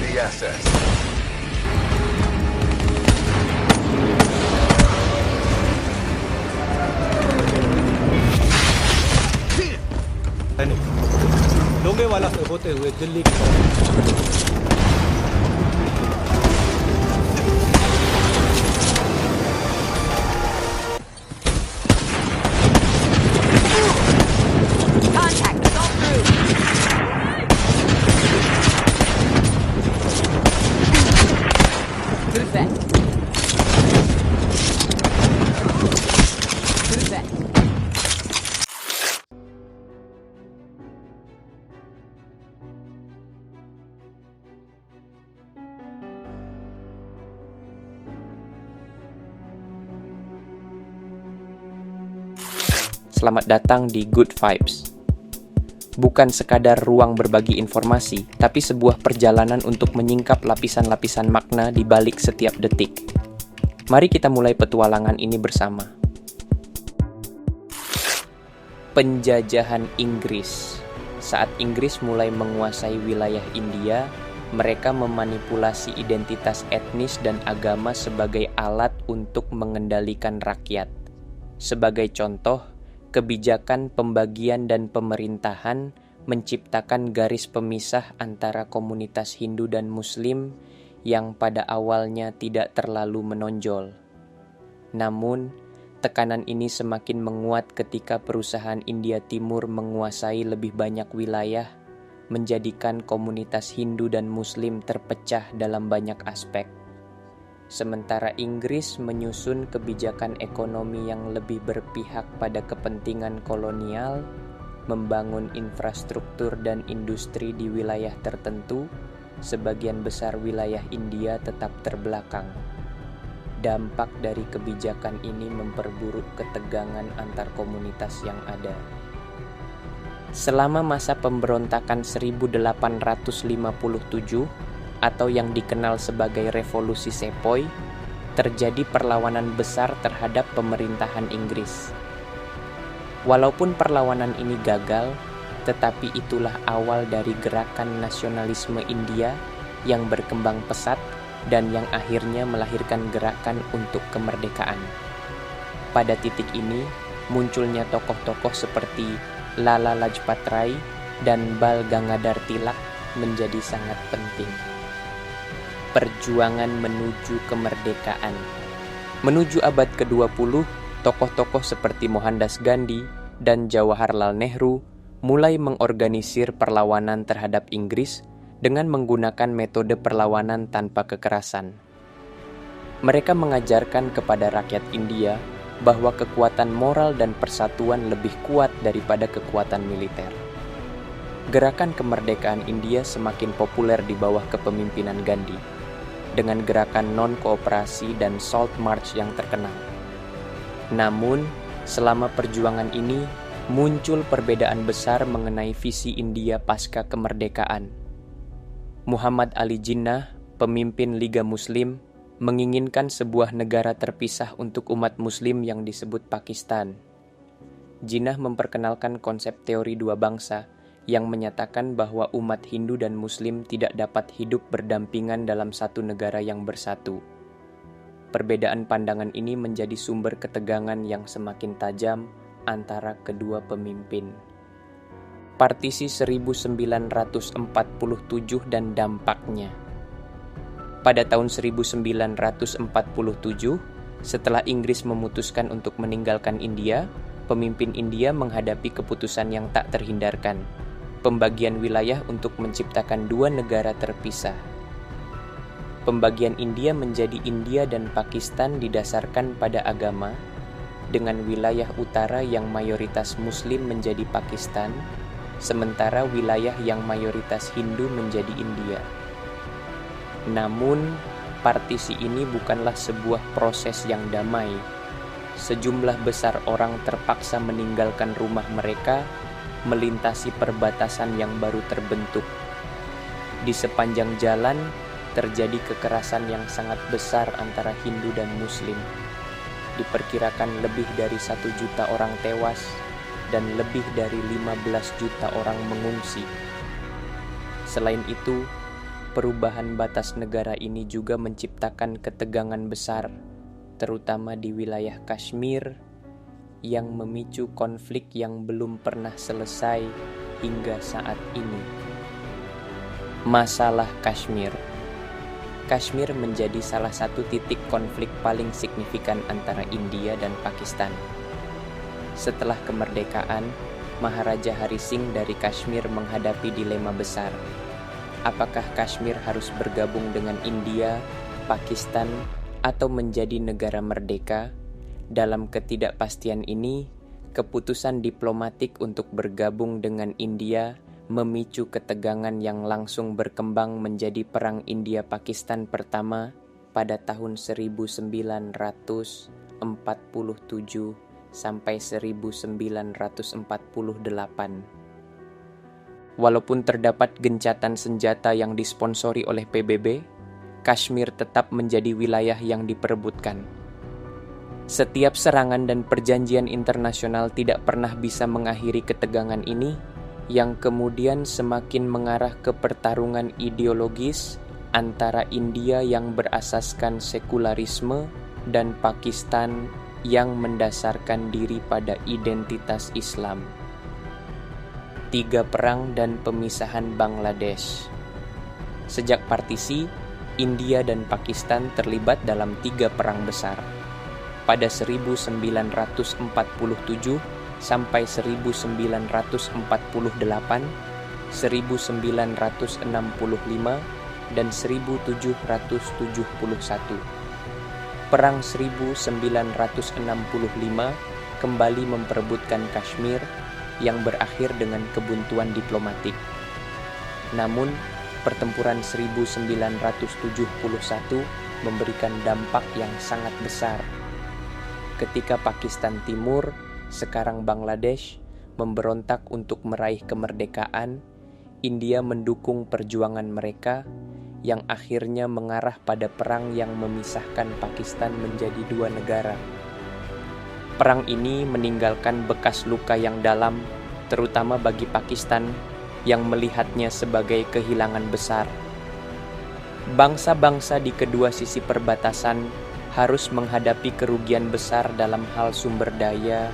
the assets. लोंगे वाला से होते हुए दिल्ली की तरफ। Contact, it's all through. Good effect. Good effect. Selamat datang di Good Vibes. Bukan sekadar ruang berbagi informasi, tapi sebuah perjalanan untuk menyingkap lapisan-lapisan makna di balik setiap detik. Mari kita mulai petualangan ini bersama. Penjajahan Inggris. Saat Inggris mulai menguasai wilayah India, mereka memanipulasi identitas etnis dan agama sebagai alat untuk mengendalikan rakyat. Sebagai contoh, kebijakan pembagian dan pemerintahan menciptakan garis pemisah antara komunitas Hindu dan Muslim yang pada awalnya tidak terlalu menonjol. Namun, tekanan ini semakin menguat ketika perusahaan India Timur menguasai lebih banyak wilayah, menjadikan komunitas Hindu dan Muslim terpecah dalam banyak aspek. Sementara Inggris menyusun kebijakan ekonomi yang lebih berpihak pada kepentingan kolonial, membangun infrastruktur dan industri di wilayah tertentu, sebagian besar wilayah India tetap terbelakang. Dampak dari kebijakan ini memperburuk ketegangan antar komunitas yang ada. Selama masa pemberontakan 1857, atau yang dikenal sebagai Revolusi Sepoy, terjadi perlawanan besar terhadap pemerintahan Inggris. Walaupun perlawanan ini gagal, tetapi itulah awal dari gerakan nasionalisme India yang berkembang pesat dan yang akhirnya melahirkan gerakan untuk kemerdekaan. Pada titik ini, munculnya tokoh-tokoh seperti Lala Lajpat Rai dan Bal Gangadhar Tilak menjadi sangat penting. Perjuangan menuju kemerdekaan. Menuju abad ke-20, tokoh-tokoh seperti Mohandas Gandhi dan Jawaharlal Nehru mulai mengorganisir perlawanan terhadap Inggris dengan menggunakan metode perlawanan tanpa kekerasan. Mereka mengajarkan kepada rakyat India bahwa kekuatan moral dan persatuan lebih kuat daripada kekuatan militer. Gerakan kemerdekaan India semakin populer di bawah kepemimpinan Gandhi, dengan gerakan non-kooperasi dan Salt March yang terkenal. Namun, selama perjuangan ini, muncul perbedaan besar mengenai visi India pasca kemerdekaan. Muhammad Ali Jinnah, pemimpin Liga Muslim, menginginkan sebuah negara terpisah untuk umat Muslim yang disebut Pakistan. Jinnah memperkenalkan konsep teori dua bangsa, yang menyatakan bahwa umat Hindu dan Muslim tidak dapat hidup berdampingan dalam satu negara yang bersatu. Perbedaan pandangan ini menjadi sumber ketegangan yang semakin tajam antara kedua pemimpin. Partisi 1947 dan dampaknya. Pada tahun 1947, setelah Inggris memutuskan untuk meninggalkan India, pemimpin India menghadapi keputusan yang tak terhindarkan. Pembagian wilayah untuk menciptakan dua negara terpisah. Pembagian India menjadi India dan Pakistan didasarkan pada agama, dengan wilayah utara yang mayoritas Muslim menjadi Pakistan, sementara wilayah yang mayoritas Hindu menjadi India. Namun, partisi ini bukanlah sebuah proses yang damai. Sejumlah besar orang terpaksa meninggalkan rumah mereka, melintasi perbatasan yang baru terbentuk. Di sepanjang jalan, terjadi kekerasan yang sangat besar antara Hindu dan Muslim. Diperkirakan lebih dari 1 juta orang tewas dan lebih dari 15 juta orang mengungsi. Selain itu, perubahan batas negara ini juga menciptakan ketegangan besar, terutama di wilayah Kashmir, yang memicu konflik yang belum pernah selesai hingga saat ini. Masalah Kashmir. Kashmir menjadi salah satu titik konflik paling signifikan antara India dan Pakistan. Setelah kemerdekaan, Maharaja Hari Singh dari Kashmir menghadapi dilema besar. Apakah Kashmir harus bergabung dengan India, Pakistan, atau menjadi negara merdeka? Dalam ketidakpastian ini, keputusan diplomatik untuk bergabung dengan India memicu ketegangan yang langsung berkembang menjadi Perang India-Pakistan pertama pada tahun 1947 sampai 1948. Walaupun terdapat gencatan senjata yang disponsori oleh PBB, Kashmir tetap menjadi wilayah yang diperebutkan. Setiap serangan dan perjanjian internasional tidak pernah bisa mengakhiri ketegangan ini, yang kemudian semakin mengarah ke pertarungan ideologis antara India yang berasaskan sekularisme dan Pakistan yang mendasarkan diri pada identitas Islam. 3 perang dan pemisahan Bangladesh. Sejak partisi, India dan Pakistan terlibat dalam 3 perang besar. Pada 1947 sampai 1948, 1965, dan 1771. Perang 1965 kembali memperebutkan Kashmir yang berakhir dengan kebuntuan diplomatik. Namun, pertempuran 1971 memberikan dampak yang sangat besar. Ketika Pakistan Timur, sekarang Bangladesh, memberontak untuk meraih kemerdekaan, India mendukung perjuangan mereka yang akhirnya mengarah pada perang yang memisahkan Pakistan menjadi 2 negara. Perang ini meninggalkan bekas luka yang dalam, terutama bagi Pakistan yang melihatnya sebagai kehilangan besar. Bangsa-bangsa di kedua sisi perbatasan harus menghadapi kerugian besar dalam hal sumber daya,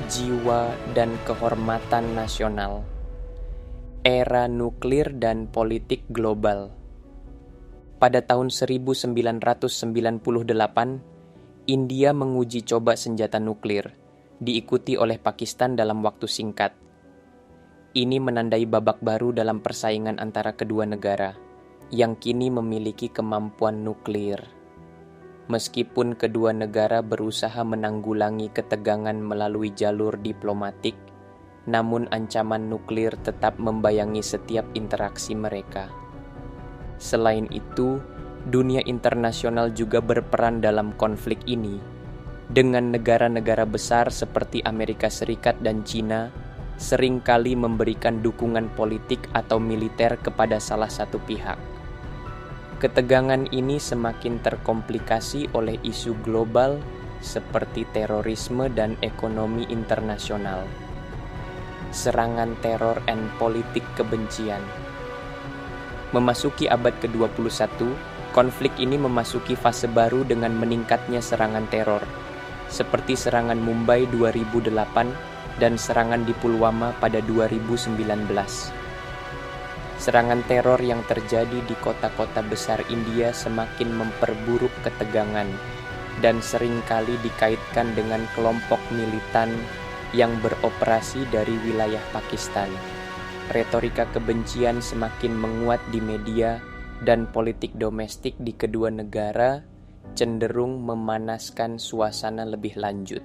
jiwa, dan kehormatan nasional. Era nuklir dan politik global. Pada tahun 1998, India menguji coba senjata nuklir, diikuti oleh Pakistan dalam waktu singkat. Ini menandai babak baru dalam persaingan antara kedua negara, yang kini memiliki kemampuan nuklir. Meskipun kedua negara berusaha menanggulangi ketegangan melalui jalur diplomatik, namun ancaman nuklir tetap membayangi setiap interaksi mereka. Selain itu, dunia internasional juga berperan dalam konflik ini, dengan negara-negara besar seperti Amerika Serikat dan China seringkali memberikan dukungan politik atau militer kepada salah satu pihak. Ketegangan ini semakin terkomplikasi oleh isu global seperti terorisme dan ekonomi internasional. Serangan teror dan politik kebencian. Memasuki abad ke-21, konflik ini memasuki fase baru dengan meningkatnya serangan teror, seperti serangan Mumbai 2008 dan serangan di Pulwama pada 2019. Serangan teror yang terjadi di kota-kota besar India semakin memperburuk ketegangan dan seringkali dikaitkan dengan kelompok militan yang beroperasi dari wilayah Pakistan. Retorika kebencian semakin menguat di media dan politik domestik di kedua negara cenderung memanaskan suasana lebih lanjut.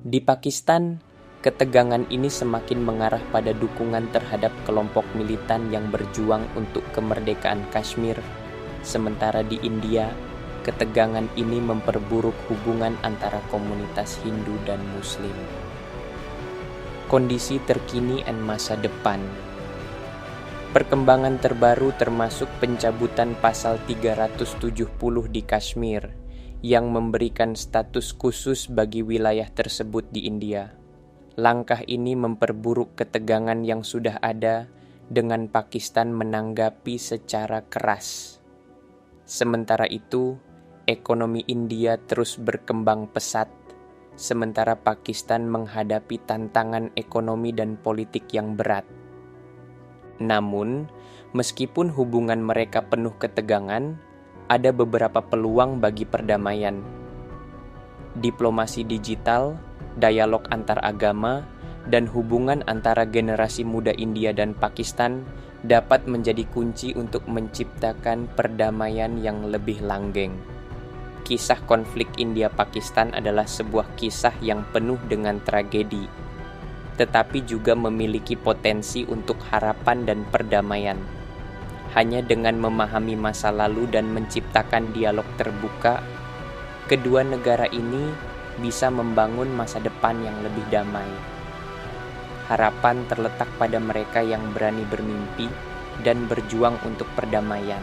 Di Pakistan, ketegangan ini semakin mengarah pada dukungan terhadap kelompok militan yang berjuang untuk kemerdekaan Kashmir. Sementara di India, ketegangan ini memperburuk hubungan antara komunitas Hindu dan Muslim. Kondisi terkini dan masa depan. Perkembangan terbaru termasuk pencabutan pasal 370 di Kashmir yang memberikan status khusus bagi wilayah tersebut di India. Langkah ini memperburuk ketegangan yang sudah ada dengan Pakistan menanggapi secara keras. Sementara itu, ekonomi India terus berkembang pesat, sementara Pakistan menghadapi tantangan ekonomi dan politik yang berat. Namun, meskipun hubungan mereka penuh ketegangan, ada beberapa peluang bagi perdamaian. Diplomasi digital, dialog antar agama, dan hubungan antara generasi muda India dan Pakistan dapat menjadi kunci untuk menciptakan perdamaian yang lebih langgeng. Kisah konflik India-Pakistan adalah sebuah kisah yang penuh dengan tragedi, tetapi juga memiliki potensi untuk harapan dan perdamaian. Hanya dengan memahami masa lalu dan menciptakan dialog terbuka, kedua negara ini bisa membangun masa depan yang lebih damai. Harapan terletak pada mereka yang berani bermimpi dan berjuang untuk perdamaian,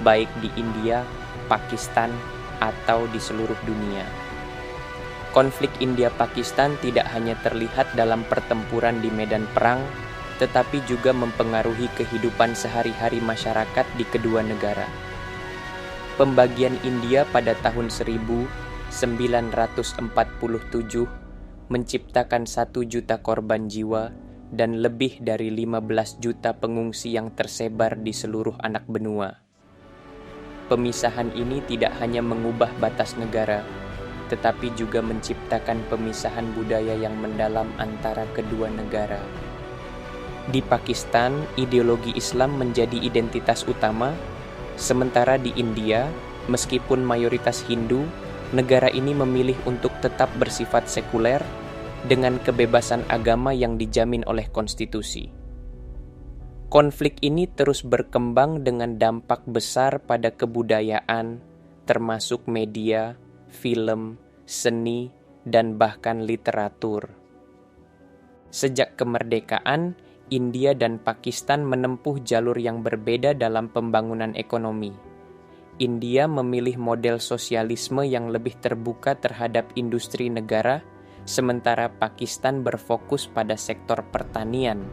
baik di India, Pakistan, atau di seluruh dunia. Konflik India-Pakistan tidak hanya terlihat dalam pertempuran di medan perang, tetapi juga mempengaruhi kehidupan sehari-hari masyarakat di kedua negara. Pembagian India pada tahun 1947 menciptakan 1 juta korban jiwa dan lebih dari 15 juta pengungsi yang tersebar di seluruh anak benua. Pemisahan ini tidak hanya mengubah batas negara, tetapi juga menciptakan pemisahan budaya yang mendalam antara kedua negara. Di Pakistan, ideologi Islam menjadi identitas utama, sementara di India, meskipun mayoritas Hindu, negara ini memilih untuk tetap bersifat sekuler dengan kebebasan agama yang dijamin oleh konstitusi. Konflik ini terus berkembang dengan dampak besar pada kebudayaan, termasuk media, film, seni, dan bahkan literatur. Sejak kemerdekaan, India dan Pakistan menempuh jalur yang berbeda dalam pembangunan ekonomi. India memilih model sosialisme yang lebih terbuka terhadap industri negara, sementara Pakistan berfokus pada sektor pertanian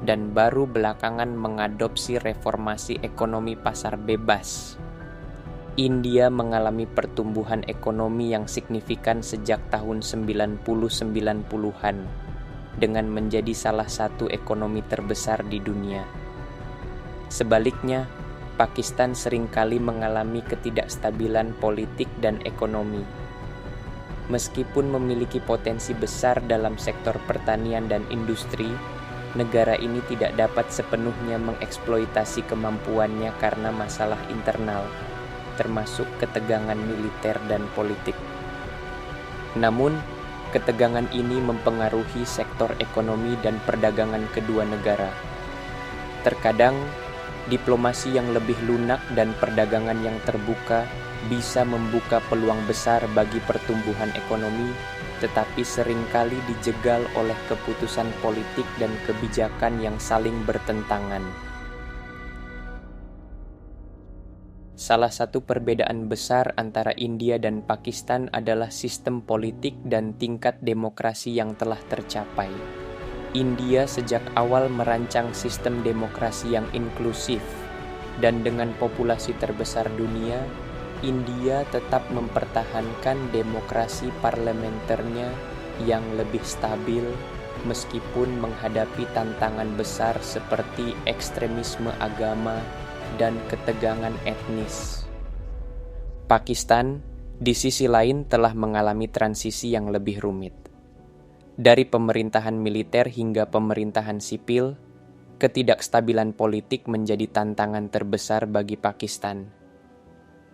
dan baru belakangan mengadopsi reformasi ekonomi pasar bebas. India mengalami pertumbuhan ekonomi yang signifikan sejak tahun 90-90-an dengan menjadi salah satu ekonomi terbesar di dunia. Sebaliknya, Pakistan seringkali mengalami ketidakstabilan politik dan ekonomi. Meskipun memiliki potensi besar dalam sektor pertanian dan industri, negara ini tidak dapat sepenuhnya mengeksploitasi kemampuannya karena masalah internal, termasuk ketegangan militer dan politik. Namun, ketegangan ini mempengaruhi sektor ekonomi dan perdagangan kedua negara. Terkadang, diplomasi yang lebih lunak dan perdagangan yang terbuka bisa membuka peluang besar bagi pertumbuhan ekonomi, tetapi seringkali dijegal oleh keputusan politik dan kebijakan yang saling bertentangan. Salah satu perbedaan besar antara India dan Pakistan adalah sistem politik dan tingkat demokrasi yang telah tercapai. India sejak awal merancang sistem demokrasi yang inklusif, dan dengan populasi terbesar dunia, India tetap mempertahankan demokrasi parlementernya yang lebih stabil meskipun menghadapi tantangan besar seperti ekstremisme agama dan ketegangan etnis. Pakistan, di sisi lain, telah mengalami transisi yang lebih rumit. Dari pemerintahan militer hingga pemerintahan sipil, ketidakstabilan politik menjadi tantangan terbesar bagi Pakistan.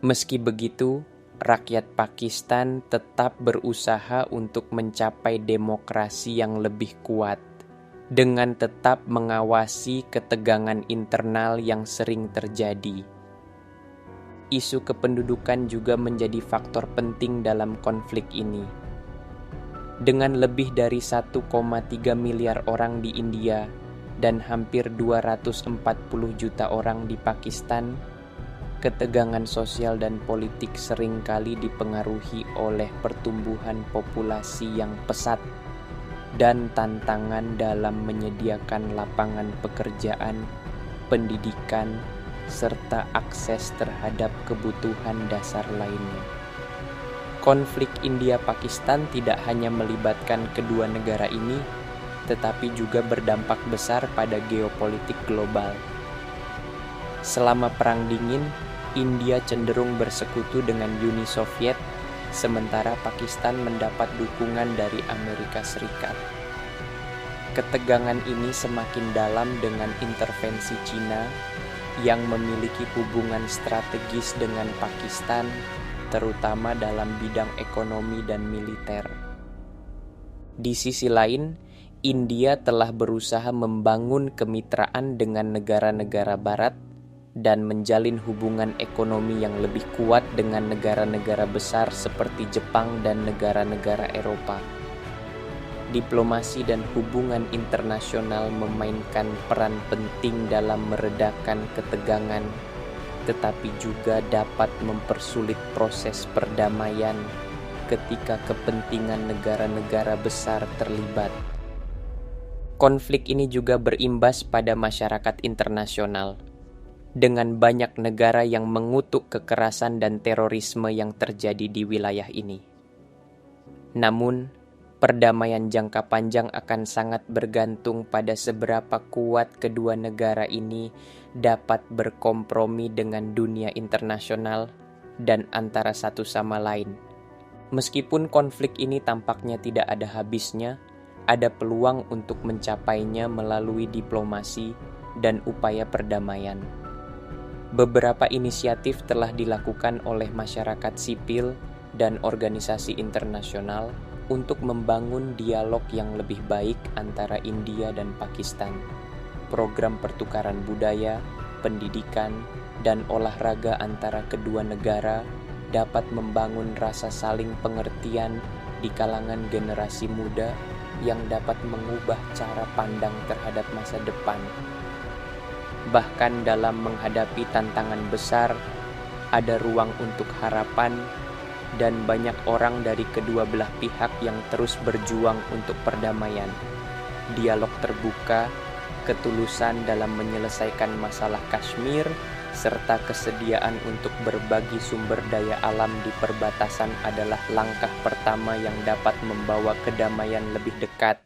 Meski begitu, rakyat Pakistan tetap berusaha untuk mencapai demokrasi yang lebih kuat, dengan tetap mengawasi ketegangan internal yang sering terjadi. Isu kependudukan juga menjadi faktor penting dalam konflik ini. Dengan lebih dari 1,3 miliar orang di India dan hampir 240 juta orang di Pakistan, ketegangan sosial dan politik seringkali dipengaruhi oleh pertumbuhan populasi yang pesat dan tantangan dalam menyediakan lapangan pekerjaan, pendidikan, serta akses terhadap kebutuhan dasar lainnya. Konflik India-Pakistan tidak hanya melibatkan kedua negara ini, tetapi juga berdampak besar pada geopolitik global. Selama Perang Dingin, India cenderung bersekutu dengan Uni Soviet, sementara Pakistan mendapat dukungan dari Amerika Serikat. Ketegangan ini semakin dalam dengan intervensi Cina yang memiliki hubungan strategis dengan Pakistan, terutama dalam bidang ekonomi dan militer. Di sisi lain, India telah berusaha membangun kemitraan dengan negara-negara Barat dan menjalin hubungan ekonomi yang lebih kuat dengan negara-negara besar seperti Jepang dan negara-negara Eropa. Diplomasi dan hubungan internasional memainkan peran penting dalam meredakan ketegangan, tetapi juga dapat mempersulit proses perdamaian ketika kepentingan negara-negara besar terlibat. Konflik ini juga berimbas pada masyarakat internasional, dengan banyak negara yang mengutuk kekerasan dan terorisme yang terjadi di wilayah ini. Namun, perdamaian jangka panjang akan sangat bergantung pada seberapa kuat kedua negara ini dapat berkompromi dengan dunia internasional dan antara satu sama lain. Meskipun konflik ini tampaknya tidak ada habisnya, ada peluang untuk mencapainya melalui diplomasi dan upaya perdamaian. Beberapa inisiatif telah dilakukan oleh masyarakat sipil dan organisasi internasional untuk membangun dialog yang lebih baik antara India dan Pakistan. Program pertukaran budaya, pendidikan, dan olahraga antara kedua negara dapat membangun rasa saling pengertian di kalangan generasi muda yang dapat mengubah cara pandang terhadap masa depan. Bahkan dalam menghadapi tantangan besar, ada ruang untuk harapan dan banyak orang dari kedua belah pihak yang terus berjuang untuk perdamaian. Dialog terbuka, ketulusan dalam menyelesaikan masalah Kashmir, serta kesediaan untuk berbagi sumber daya alam di perbatasan adalah langkah pertama yang dapat membawa kedamaian lebih dekat